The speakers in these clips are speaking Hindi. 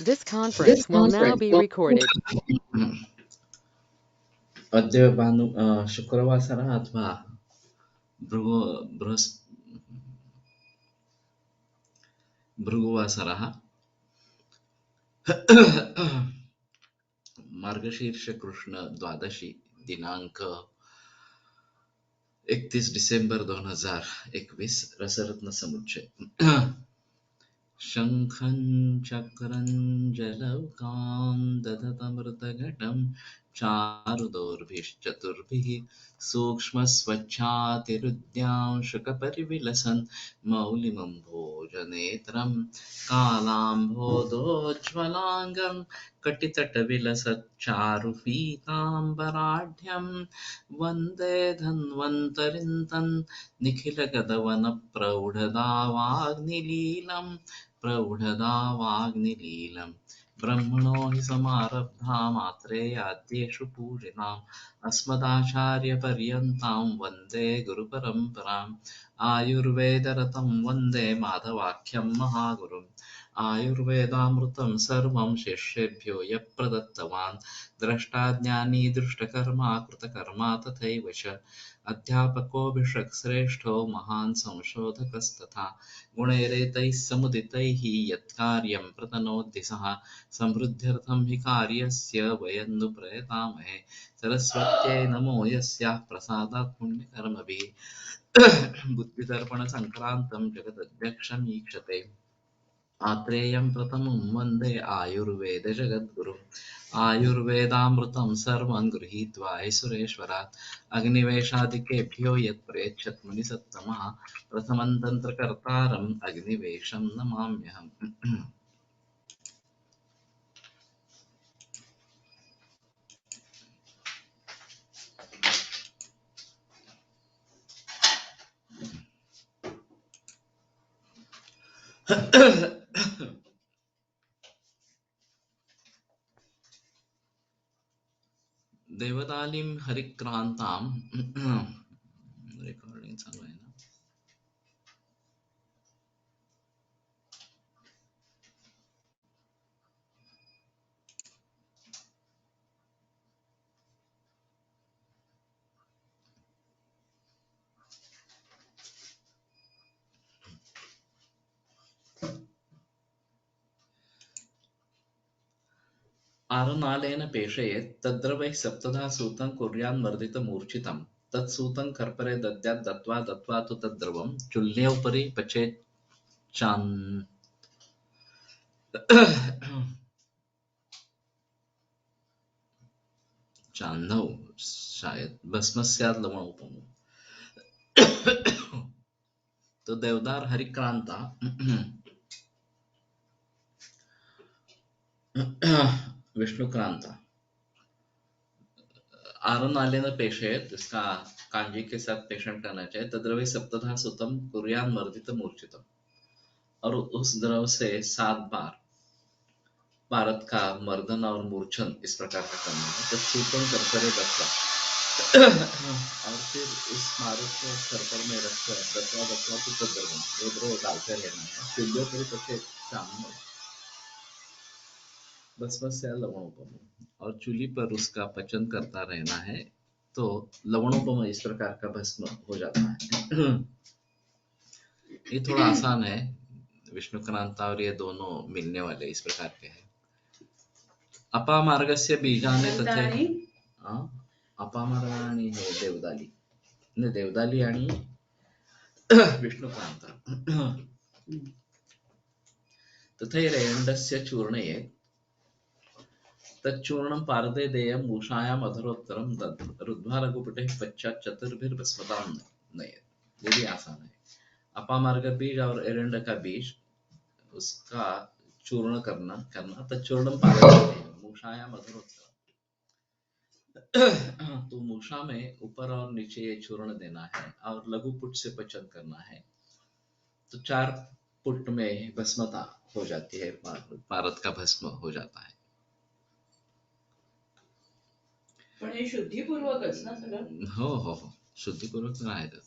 This conference will now be recorded. अद्य शुक्रवासरः अथवा भृगुवासरः मार्गशीर्ष कृष्ण द्वादशी दिनांक 31 डिसेंबर 2021 रसरत्न समुच्चय शंखं चक्रं जलौकान् दधतमृतघटं चारुदोर्भिश्चतुर्भिः सूक्ष्मस्वच्छातिरुद्यां शुकपरिविलसन् मौलिमम्भोजनेत्रं कालाम्भोदोज्ज्वलाङ्गं कटितटविलसच्चारुपीताम्बराढ्यं वन्दे धन्वन्तरिं तन् निखिलगगनप्रौढदावाग्निलीलम् प्रौढदावाग्निलीलम् ब्रह्मणो हि समारब्धा मात्रेयाद्येषु पूजिताम् अस्मदाचार्यपर्यन्तां वन्दे गुरुपरम्पराम् आयुर्वेदरतं वन्दे माधवाख्यं महागुरुम् आयुर्वेदामृतं सर्वं शिष्येभ्यो यः प्रदत्तवान् द्रष्टाज्ञानी दृष्टकर्मा कृतकर्मा तथैव च अध्यापकोऽभिषक्श्रेष्ठो महान् संशोधकस्तथा गुणैरेतैः समुदितैः यत्कार्यं प्रतनोति सः समृद्ध्यर्थं हि कार्यस्य वयं नु प्रयतामहे सरस्वत्यै नमो यस्याः प्रसादात् पुण्यकर्मभिः बुद्धिदर्पणसङ्क्रान्तं जगदध्यक्षमीक्षते आत्रेयं प्रथमं वन्दे आयुर्वेदजगद्गुरुम् आयुर्वेदामृतं सर्वं गृहीत्वा हि सुरेश्वरात् अग्निवेशादिकेभ्यो यत्प्रेच्छत् मुनिसत्तमः प्रथमं तन्त्रकर्तारम् अग्निवेशं नमाम्यहम् देवतालीं हरिक्रान्तां रेकॉर्डिंग चालू आहे ना. आरनालेन पेषयेत् तद्द्रवैः सप्तधा सूतं कुर्यान्मर्दितमूर्छितं तत्सूतं कर्परे दद्यात् दत्त्वा दत्त्वा तु तद्द्रवं चुल्योपरि पचेत् चान् चान्नौ शायद भस्मस्यात् लवणोपमम् तो देवदार हरिक्रांता विष्णुक्रांता आरन आलेना पेशेत इसका कांजी के साथ पेशेंट करना चाहिए तद्रवे सप्तधा सुतम कुर्यान मर्दित मूर्छितम और उस द्रव से 7 बार भारत का मर्दन और मूर्छन इस प्रकार का करना है तो सूतम कर्करे दत्वा और फिर उस मारुत को सर्पर में रखकर दत्वा दत्वा को तद्रवम वो द्रव डालते रहना है चुल्लियों पर पचे सामने भस्मस्या लवणोपम और चूल्ही पर उसका पचन करता रहना है तो लवणोपम इस प्रकार का भस्म हो जाता है. ये थोड़ा आसान है. विष्णुक्रांता और ये दोनों मिलने वाले इस प्रकार के हैं. अपामार्गस्य बीजाने तथे अपामार्गाणी है देवदाली ने देवदाली आणि विष्णुक्रांता तथैरेण्डस्य चूर्णये तच्चूर्णं पारदे देयम् उषायाम् अधरोत्तरं रुद्ध्वा लघुपटेः पश्चात् चतुर्भिर्भस्मतां नयेत्. ये भी आसान है. अपामार्ग बीज और एरंड का बीज उसका चूर्ण करना तच्चूर्णं पारदे देयम् उषायाम् अधरोत्तरम तो मूषा में ऊपर और नीचे ये चूर्ण देना है और लघु पुट से पचन करना है तो 4 पुट में भस्मता हो जाती है. पारद का भस्म हो जाता है. पण हे शुद्धीपूर्वकच ना सगळं. हो शुद्धीपूर्वक तर आहेतच.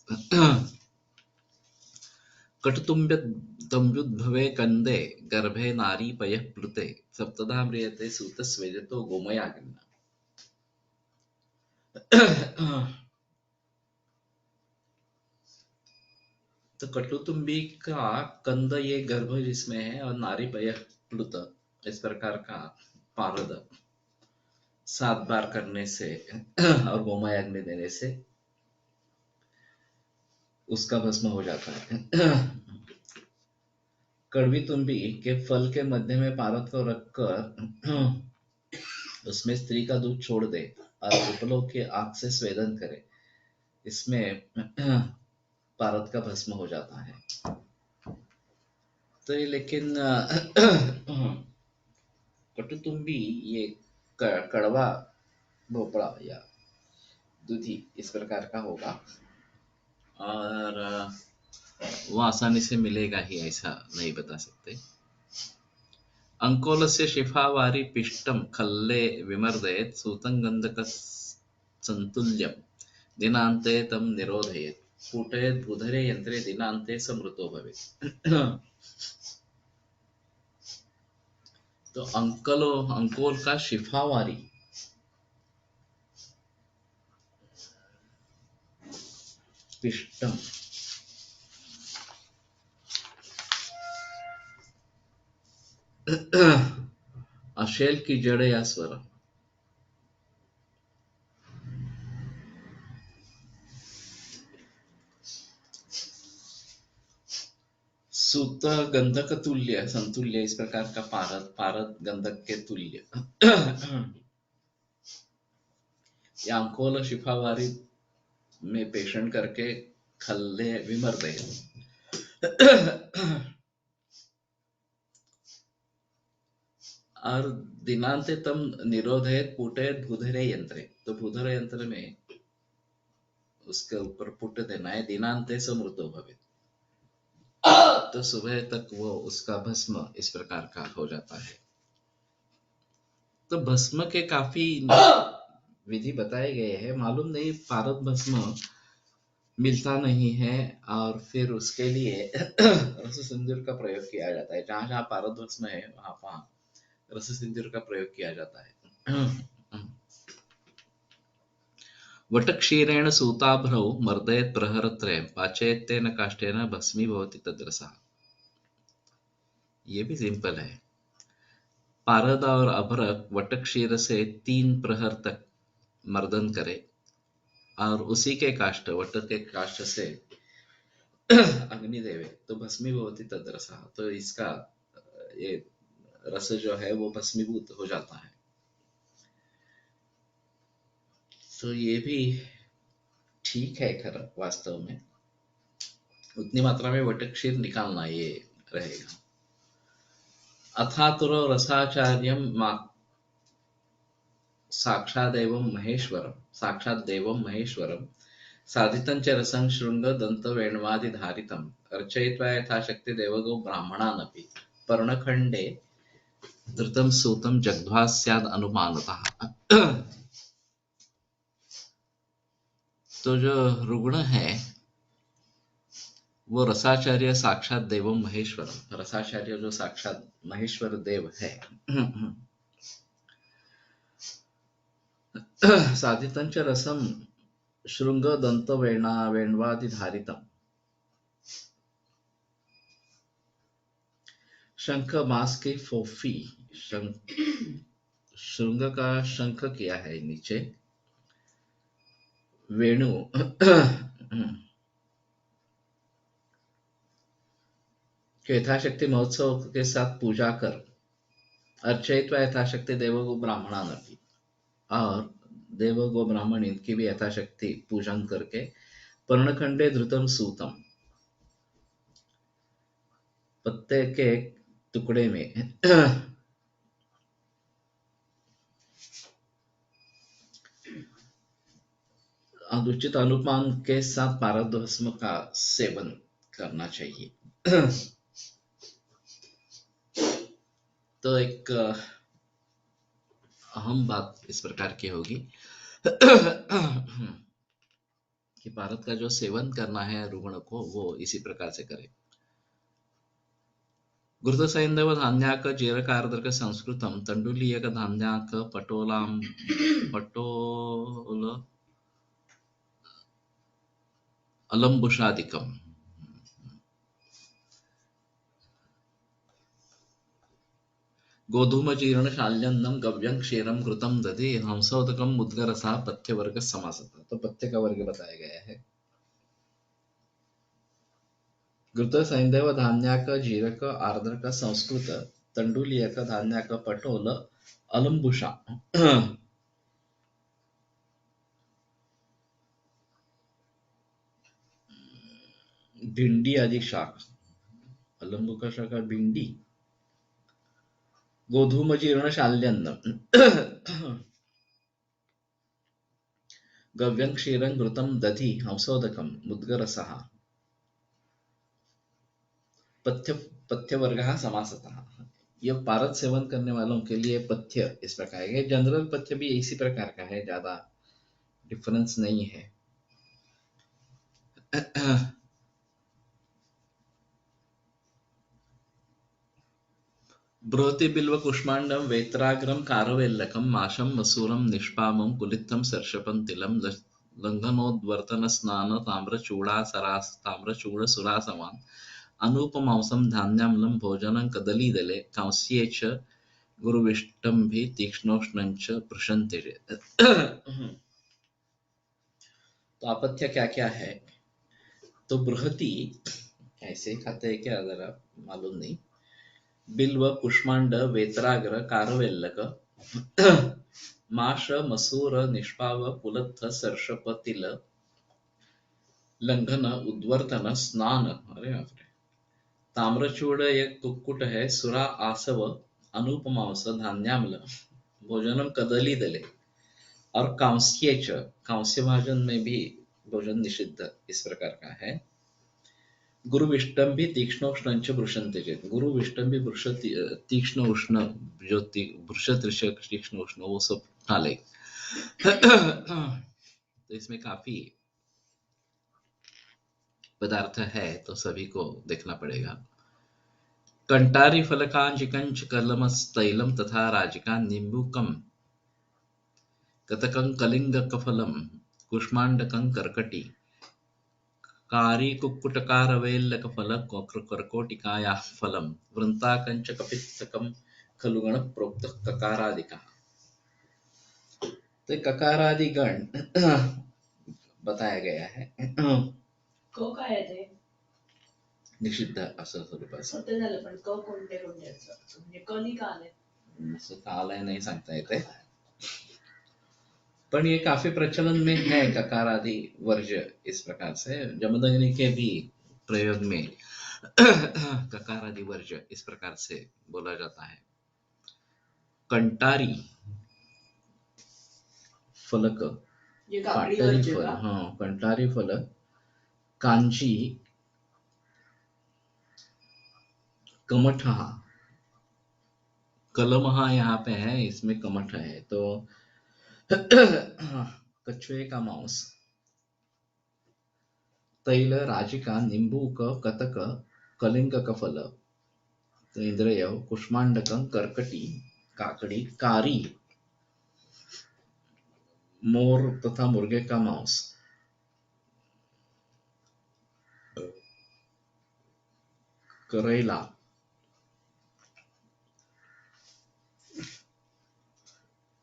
कटुतुम्ब्युद्भवे कंदे गर्भे नारी पयः प्लुते सप्तधा म्रियते सूतस्वेदतो गोमयाग्निना। तो कटुतुम्बी का कंद ये गर्भ जिसमें है और नारी पयः प्लुत इस प्रकार का पारद 7 बार करने से और गोमय अग्नि देने से उसका भस्म हो जाता है। कड़वी तुम्बी के फल के मध्य में पारद को रखकर उसमें स्त्री का दूध छोड़ दे और उपलों के आग से स्वेदन करे, इसमें पारद का भस्म हो जाता है। तो ये लेकिन कटुतुम्बी ये कड़वा भोपड़ा या दूधी इस प्रकार का होगा और वो आसानी से मिलेगा ही ऐसा नहीं बता सकते। अंकोलस्य शिफावारी पिष्टम खल्ले विमर्दयेत् सूतं गन्धकसंतुल्यं दिनान्ते तं निरोधयेत् पूटयेत् बुधरे यंत्रे दिनान्ते स मृतो भवेत्। तो अंकोल का शिफावारी पिष्टम अशेल की जड़ या स्वर, सूत गंधक तुल्य संतुल्य इस प्रकार का पारद गंधक के तुल्य या अंकोल शिफावारी में पेषण करके खल्ले विमर्दय और दिनांते तम निरोधयेत् पूटयेत् भूधरे यंत्रे, तो भूधर यंत्र में उसके ऊपर पुट देना है। दिनांते से मृतो भवेत्, तो सुबह तक वो उसका भस्म इस प्रकार का हो जाता है। तो भस्म के काफी विधि बताए गए हैं, मालूम नहीं पारद भस्म मिलता नहीं है और फिर उसके लिए रस सिंदूर का प्रयोग किया जाता है। जहां जहां पारद भस्म है वहां रस सिंदूर का प्रयोग किया जाता है। वटक्षीरेण सूताभ्रौ मर्दयेत् प्रहरत्रयं पाचयेत्तेन काष्ठेन भस्मी भवति तद्रसः। ये भी सिंपल है। पारद और अभ्रक वटक्षीर से 3 प्रहर तक मर्दन करे और उसी के काष्ठ वट के काष्ठ से अग्नि देवे तो भस्मी भवति तद्रसः, तो इसका ये रस जो है वो भस्मीभूत हो जाता है। तो ये भी ठीक है खैर, वास्तव में उतनी मात्रा में वटक्षीर निकालना ये रहेगा। अथातुरो रसाचार्यम साक्षादेवं महेश्वरं साधितं च रसं शृंग दंत वेण्वादिधारितम् अर्चयित्वा यथाशक्ति देवगो ब्राह्मणानपि पर्णखंडे धृतं सूतं जग्ध्वा स्याद् अनुमानतः। तो जो रुग्ण है वो रसाचार्य साक्षात देवम महेश्वरम, रसाचार्य जो साक्षात महेश्वर देव है, साधितं च रसम शृंग दंत वेण्वादिधारितम, शंख मांस की फोफी, शृंग का शंख किया है नीचे, वेणु के यथाशक्ति महोत्सव के साथ पूजा कर अर्चयित्वा यथाशक्ति देवगो ब्राह्मणानपि, और देवगो ब्राह्मण इनकी भी यथाशक्ति पूजन करके पर्णखंडे धृतम सूतम, पत्ते के टुकड़े में अनुचित अनुपान के साथ पारद भस्म का सेवन करना चाहिए। तो एक अहम बात इस प्रकार की होगी कि पारद का जो सेवन करना है रुग्ण को वो इसी प्रकार से करे। घृतसैन्धव धान्याक जीरकार्द्रक संस्कृतं तण्डुलीयक धान्याक पटोल अलम्बुषादिकम् गोधूमजीर्ण शाल्यन्नम गव्यं क्षीरम घृतम दधि हंसोदकम मुद्गरसा पथ्य वर्ग समासता। तो पथ्य का वर्ग बताया गया है। घृत सैंधव धान्याक जीरक आर्द्रक संस्कृत तंडुलियक धान्याक पटोल अलंबुषा भिंडी आदि शाक। अलंबु का शाक भिंडी। गोधूम जीर्ण शाल्यन्न गव्यं क्षीरं घृतं दधि हंसोदकम मुद्गरसः पथ्य पथ्य वर्ग समासतः। यह पारद सेवन करने वालों के लिए पथ्य इस प्रकार है। जनरल पथ्य भी इसी प्रकार का है, ज्यादा डिफरेंस नहीं है। बृहति बिल्व कुष्मांडम वेत्राग्रम कारवेल्लकम माशम मसूरम निष्पामम कुलित्थम सर्षपं तिलम लंघनोद्वर्तन स्नान ताम्रचूड़ सुरासवान अनुपमांसम धान्याम्लं भोजनं कदलीदले कांस्ये च गुरुविष्टंभि तीक्ष्णोष्णं च पृशन्ते। तो अपथ्य क्या क्या है? तो बृहति ऐसे खाते हैं क्या, जरा मालूम नहीं। बिल्व कुष्मांड वेत्राग्र कारवेल्लक माश मसूर निष्पाव पुलत्थ सर्षप तिल लंघन उद्वर्तन स्नान, अरे बापरे, ताम्रचूड़ एक कुक्कुट है, सुरा आसव अनुपमांस धान्याम्ल भोजनम कदली दले और कांस्येच, कांस्य भाजन में भी भोजन निषिद्ध इस प्रकार का है। गुरु विष्टंभी तीक्ष्णोष्ण वृषंते चेत, गुरु विष्टंभी वृष तीक्ष्ण उष्ण, जो वृष तीक्ष्ण उष्ण वो सब खा ले। तो इसमें काफी पदार्थ है, तो सभी को देखना पड़ेगा। कंटारी फलकांचिकंच कलमस्तैलम तथा राजिका निम्बुकम कतकं कलिंगकफलम कुष्मांडकं कर्कटी कारी कुक्कुटकारवेल्लकफल कर्कोटिकाया फलम वृंताकंच कपित्थकम खलुगण प्रोक्त ककारादिका। तो ककारादि गण बताया गया है। क काय आहे ते? निषिद्ध असं स्वरूपाचं. ते झालं, पण क कोणते कोणते असतात? म्हणजे कनी का आले? असं का आलंय नहीं सांगता येते, पण ये काफी प्रचलन में है ककार आदि वर्ज्य इस प्रकार से। जमदग्नि के भी प्रयोग में ककार आदि वर्ज्य इस प्रकार से बोला जाता है। कंटारी फलक, जे काटेरी काकडीवरचे फल, का? हाँ कंटारी फल, कांची, कमठा, कलमहा यहाँ पे है, इसमें कमठ है। तो कछुए का मांस, तैल, राजिका, निंबूक, कतक, कलिंगक फल, तो इंद्रिय, कुष्मांडकं, कर्कटी, काकड़ी, कारी, मोर तथा मुर्गे का मांस, करेला,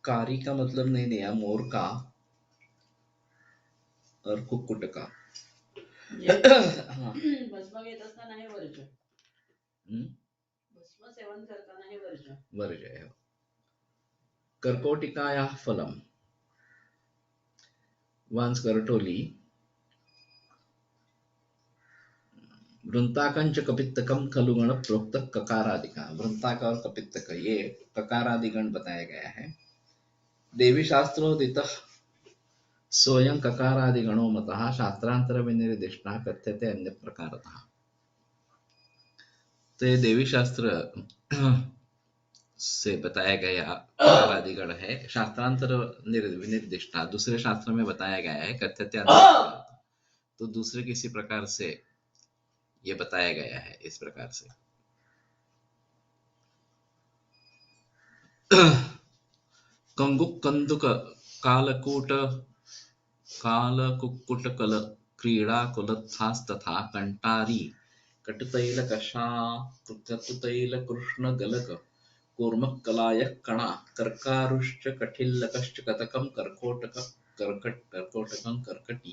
कारी का मतलब नहीं दिया, मोर का और कुक्कुट का। हाँ। भस्म घेत असताना हे वर्ज्य, भस्म सेवन करताना हे वर्ज्य, वर्ज्य है। कर्कोटिकाया फलम, वांस करटोली, वृंताकंच कपित्तकम खलुगण प्रोक्त ककारादिका। वृंताक और कपित्तक ये ककारादिगण बताया गया है। देवी शास्त्रोदित स्वयं ककारादिगणो मतः शास्त्रांतर विनिर्दिष्टा कथ्यते अन्य प्रकारतः। तो ये देवी शास्त्र से बताया गया ककारादिगण है, शास्त्रांतर विनिर्दिष्टा दूसरे शास्त्र में बताया गया है, कथ्यते अन्य प्रकारतः, तो दूसरे किसी प्रकार से ये बताया गया है इस प्रकार से। कंगुक कंदुक कालकूट कालकुक्कुटकल क्रीडाकुलत्थास्तथा कंटारी कटुतैलकृष्णगलक कूर्मकलायः कणा कर्कारुश्च कठिल्लकश्च कतकं कर्कोटकं कर्कटी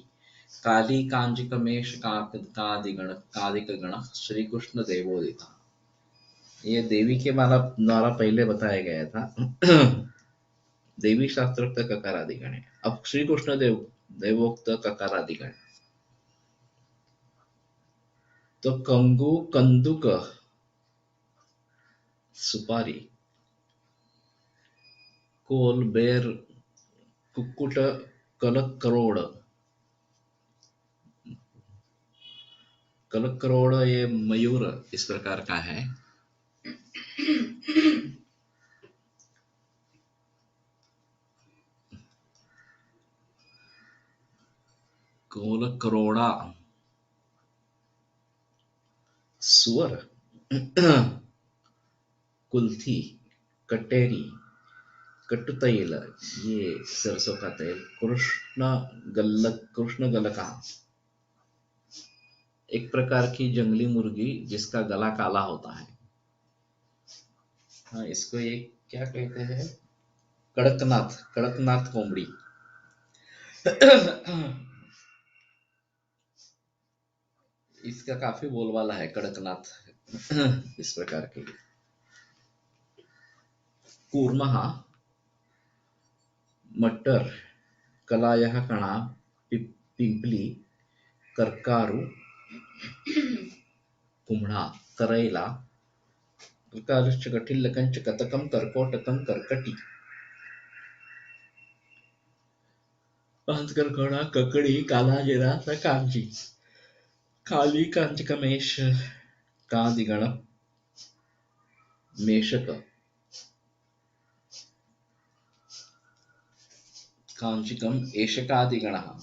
काली कांजिकमेष कादिकगण श्री कृष्ण देवोदिता। ये देवी के द्वारा पहले बताया गया था। देवी शास्त्रोक्त ककारादिगण है। अब श्री कृष्ण देवोक्त ककारादिगण। तो कंगु कंदुक सुपारी, कोल बेर कुक्कुट कलकरोड़। कलकरोड़ ये मयूर इस प्रकार का है। कोल करोड़ा सुअर, कुल्थी, कटेरी, कटुतैल ये सरसों का तेल, कृष्ण गलका एक प्रकार की जंगली मुर्गी जिसका गला काला होता है। हाँ, इसको ये क्या कहते हैं? कड़कनाथ, कड़कनाथ कोंबड़ी। इसका काफी बोलबाला है कड़कनाथ। इस प्रकार के कूर्मः, मटर, कलायः कणा, पिंपली, कर्कारू, कुम्हड़ा, करैला, कर्कारुश्च कठिल्लकंच कतकं कर्कोटकं कर्कटी, कर्कोड़ा, ककड़ी, काला जीरा, कांची, काली कांचिकमेष कादिगण मेषक, कांचिकम एषकादिगणः।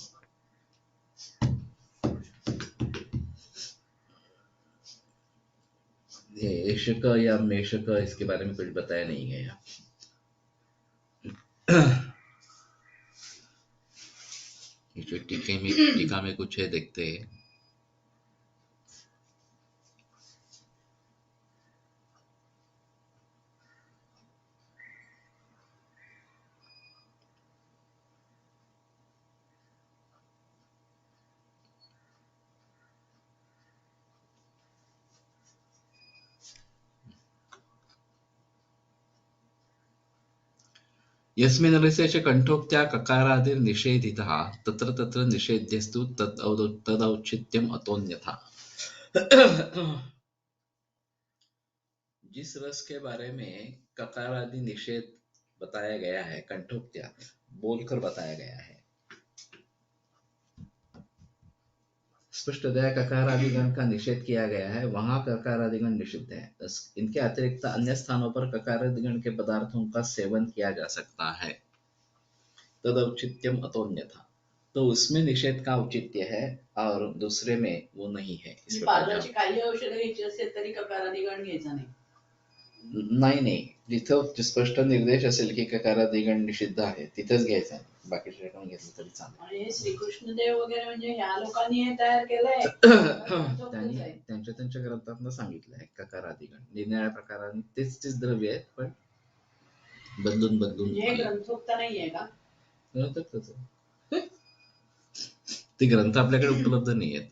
ये एषक या मेषक इसके बारे में कुछ बताया नहीं गया। ये जो टीका में कुछ है देखते हैं। यस्मिन् रसे च कंठोक्त्या ककारादिर्निषेधितः तत्र तत्र निषेध्यस्तु तदौचित्यम् अतोऽन्यथा। जिस रस के बारे में ककार आदि निषेध बताया गया है, कंठोक्त्या बोलकर बताया गया है, स्पष्टतया ककार आदिगण का निषेध किया गया है, वहां ककार आदिगण निषिद्ध है। इनके अतिरिक्त अन्य स्थानों पर ककार आदिगण के पदार्थों का सेवन किया जा सकता है। तदौचित्यम अतोऽन्यथा, तो उसमें निषेध का औचित्य है और दूसरे में वो नहीं है। इस प्रकार पार्लरची काही औषधं घ्यायची असेल तरी ककारादिगण घ्यायचा नाही। नाही, जिथं स्पष्ट निर्देश असेल की ककारादिगण निषिद्ध आहे तिथेच घ्यायचा आहे, बाकीच्या ठिकाणी घेतलं तरी चालेल। आणि श्रीकृष्ण देव वगैरे म्हणजे ह्या लोकांनी हे तयार केलंय। त्यांच्या ग्रंथातनं सांगितलं आहे ककारादिगण निरनिराळ्या प्रकारांनी तेच द्रव्य आहेत, पण बदलून हे ग्रंथोक्त नाहीये का? ते ग्रंथ आपल्याकडे उपलब्ध नाही आहेत।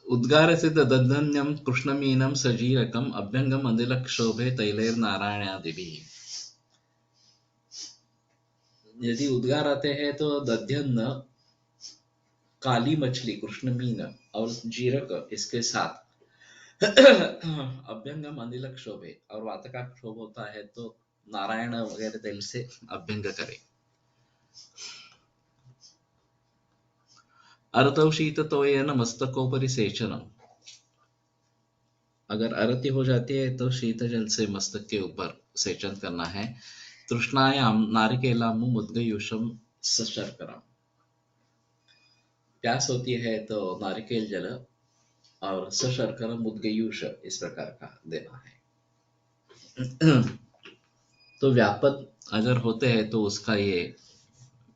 उद्गारसिद्ध दधन्यम कृष्णमीनम सजीरकम अभ्यंगम अनिलक्षोभे तैलैर्नारायणादिभिः। यदि उद्गार आते हैं तो दध्यन्न, काली मछली कृष्णमीन और जीरक इसके साथ अभ्यंगम अनिल क्षोभे, और वात का क्षोभ होता है तो नारायण वगैरह तेल से अभ्यंग करे। अरतौ शीततोयेन मस्तकोपरि सेचनम, अगर आरती हो जाती है तो शीत जल से मस्तक के ऊपर सेचन करना है। तृष्णायाम नारिकेलाम मुद्गयूषम सशर्करम, प्यास होती है तो नारिकेल जल और सशर्कर मुद्गयूष इस प्रकार का देना है। तो व्यापक अगर होते हैं तो उसका ये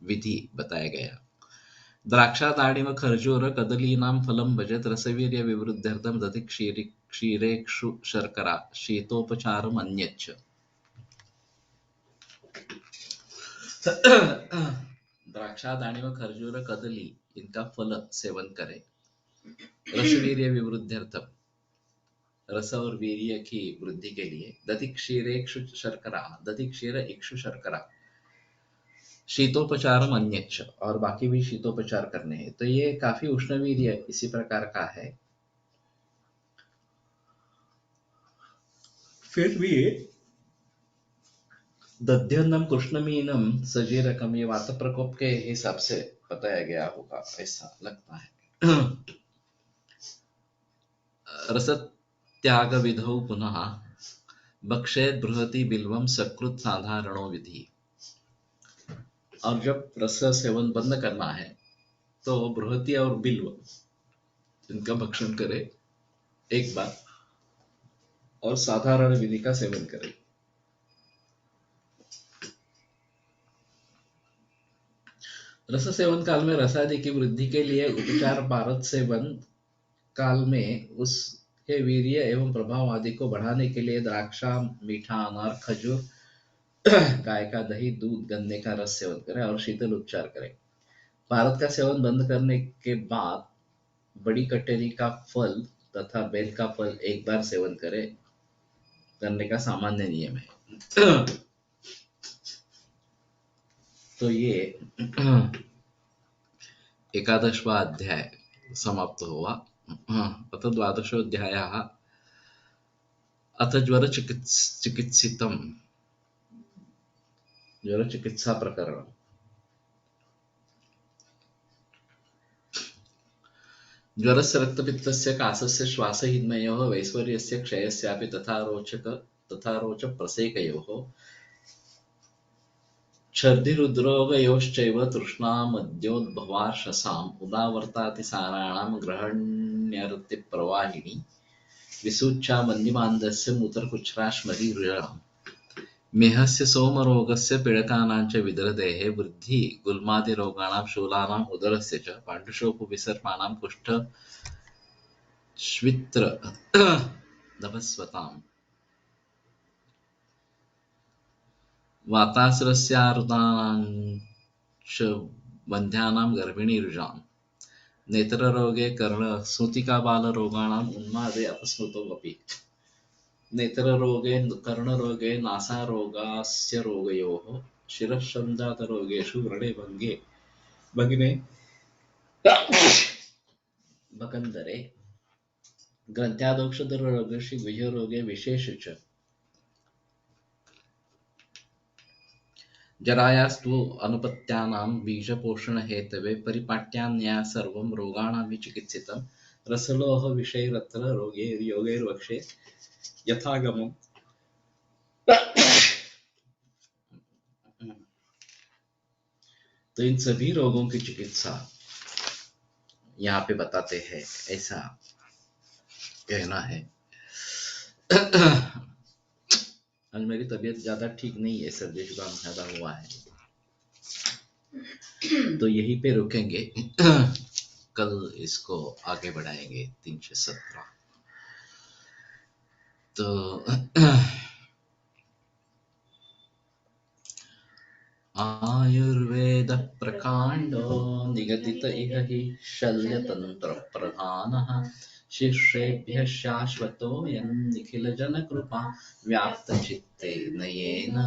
विधि बताया गया। द्राक्षा दाडिम खर्जूर कदलीनां फलं भजत रसवीर्य विवृद्ध्यर्थं दधि क्षीरेक्षु शर्करा शीतोपचारम् अन्यच्च। द्राक्षा दाडिम खर्जूर कदली इनका फल सेवन करें रसवीर्य विवृद्ध्यर्थम, रस और वीर्य की वृद्धि के लिए, दधि क्षीरेक्षु शर्करा, दधि क्षीर इक्षु शर्करा, शीतोपचारम अन्यच्च, और बाकी भी शीतोपचार करने हैं। तो ये काफी उष्णवीर्य इसी प्रकार का है। फिर भी दध्यन्नम कृष्णमीनम सजीरकम, ये वात प्रकोप के हिसाब से बताया गया होगा ऐसा लगता है। रस त्याग विधौ पुनः बक्षेत बृहति बिल्वम सकृत साधारणो विधि। और जब रस सेवन बंद करना है तो बृहति और बिल्व इनका भक्षण करे एक बार, और साधारण विधि का सेवन करे। रस सेवन काल में रसादि की वृद्धि के लिए उपचार भारत सेवन काल में उसके वीर्य एवं प्रभाव आदि को बढ़ाने के लिए द्राक्षा, मीठा अनार, खजूर, गाय का दही, दूध, गन्ने का रस सेवन करें और शीतल उपचार करें। भारत का सेवन बंद करने के बाद बड़ी कटेरी का फल तथा बेल का फल एक बार सेवन करने का सामान्य नियम है। तो ये 11वां अध्याय समाप्त हुआ। अथ 12वाध्यायः अथ चिकित्सितम्, ज्वरचिकित्सा प्रकरणम्। ज्वरस्य रक्तपित्तस्य कासस्य श्वासहीनमयोः वैश्वर्यस्य क्षयस्यापि तथा रोच प्रसेकयोः छर्दिहृद्रोगयोश्चैव तृष्णामद्योद्भवार्शसाम् उदावर्तातिसाराणां ग्रहण्यर्तिप्रवाहिनी विसूच्या मन्दिमान्दस्य मूत्रकुच्छ्राश्मरीरुणाम् मेहस्य सोमरोगस्य पीडकानां च विदरदेः वृद्धि गुल्मादिरोगाणां शूलानाम् उदरस्य च पाण्डुशोपविसर्पाणां कुष्ठ श्वित्र नभस्वताम् वातासरस्यार्दानां च वन्ध्यानां गर्भिणीरुजाम् नेत्ररोगे सूतिकाबालरोगाणाम् उन्मादे अपस्मृतोऽपि नेत्ररोगे कर्णरोगे नासारोगास्य रोगयोः शिरःसञ्जातरोगेषु व्रणे भगिने भगन्धरे ग्रन्थ्यादौषधरोगेषु गुह्यरोगे विशेषे च जरायास्तु अनुपत्यानां बीजपोषणहेतवे परिपाट्यान्या सर्वं रोगाणां विचिकित्सितं रसलोह विषयरत्र योगैर्वक्षे यथागमम्। तो इन सभी रोगों की चिकित्सा यहाँ पे बताते हैं, ऐसा कहना है। आज मेरी तबीयत ज्यादा ठीक नहीं है, सर्दी जुकाम ज्यादा हुआ है, तो यहीं पे रुकेंगे। कल इसको आगे बढ़ाएंगे 317। तो आयुर्वेद प्रकांडो निगदित इह हि शल्यतंत्र प्रधानः शिष्येभ्यः शाश्वतोऽयं निखिलजनकृपा व्याप्तचित्तेन येन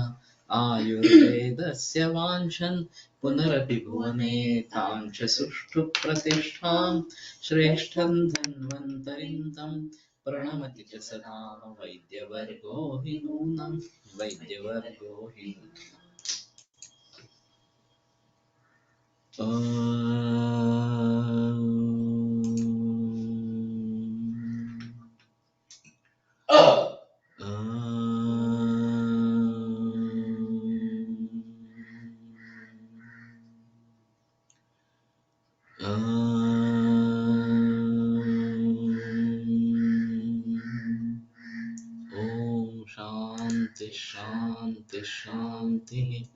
आयुर्वेदस्य वाञ्छन् पुनरपि भुवने तां च सुष्ठु प्रतिष्ठां श्रेष्ठं धन्वन्तरिं तं प्रणमति च सदा वैद्यवर्गो हि नूनं वैद्यवर्गो हि शांति शांति शांति।